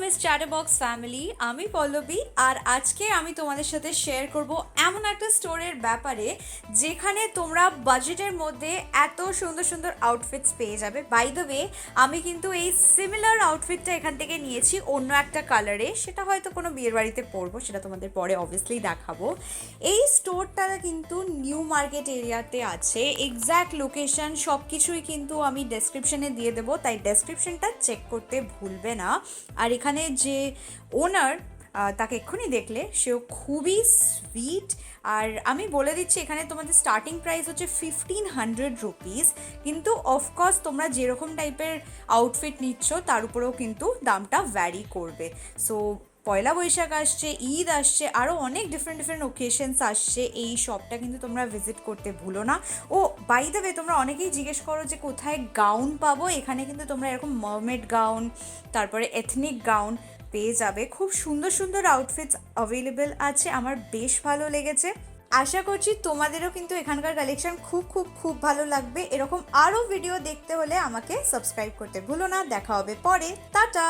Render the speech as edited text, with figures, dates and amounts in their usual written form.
Miss চ্যাটারবক্স family, আমি পল্লবী। আর আজকে আমি তোমাদের সাথে শেয়ার করব এমন একটা স্টোরের ব্যাপারে যেখানে তোমরা বাজেটের মধ্যে এত সুন্দর সুন্দর আউটফিটস পেয়ে যাবে। বাই দ্য ওয়ে, আমি কিন্তু এই সিমিলার আউটফিটটা এখান থেকে নিয়েছি অন্য একটা কালারে, সেটা হয়তো কোনো বিয়ের বাড়িতে পরবো, সেটা তোমাদের পরে অবভিয়াসলি দেখাবো। এই স্টোরটা কিন্তু নিউ মার্কেট এরিয়াতে আছে, এক্স্যাক্ট লোকেশন সব কিছুই কিন্তু আমি ডেসক্রিপশনে দিয়ে দেবো, তাই ডেসক্রিপশনটা চেক করতে ভুলবে না। আর এখানে যে ওনার, তাকে এক্ষুনি দেখলে সেও খুবই সুইট। আর আমি বলে দিচ্ছি, এখানে তোমাদের স্টার্টিং প্রাইস হচ্ছে 1500 রুপিস, কিন্তু অফকোর্স তোমরা যেরকম টাইপের আউটফিট নিচ্ছ তার উপরেও কিন্তু দামটা ভ্যারি করবে। সো পয়লা বৈশাখ আসছে, ঈদ আসছে, আরও অনেক ডিফারেন্ট ডিফারেন্ট ওকেশনস আসছে, এই শপটা কিন্তু তোমরা ভিজিট করতে ভুলো না। ও বাই দ্য ওয়ে, তোমরা অনেকেই জিজ্ঞেস করো যে কোথায় গাউন পাবো। এখানে কিন্তু তোমরা এরকম মারমেড গাউন, তারপরে এথনিক গাউন পেয়ে যাবে। খুব সুন্দর সুন্দর আউটফিটস অ্যাভেলেবেল আছে, আমার বেশ ভালো লেগেছে। আশা করছি তোমাদেরও কিন্তু এখানকার কালেকশন খুব খুব খুব ভালো লাগবে। এরকম আরও ভিডিও দেখতে হলে আমাকে সাবস্ক্রাইব করতে ভুলো না। দেখা হবে পরে, টাটা।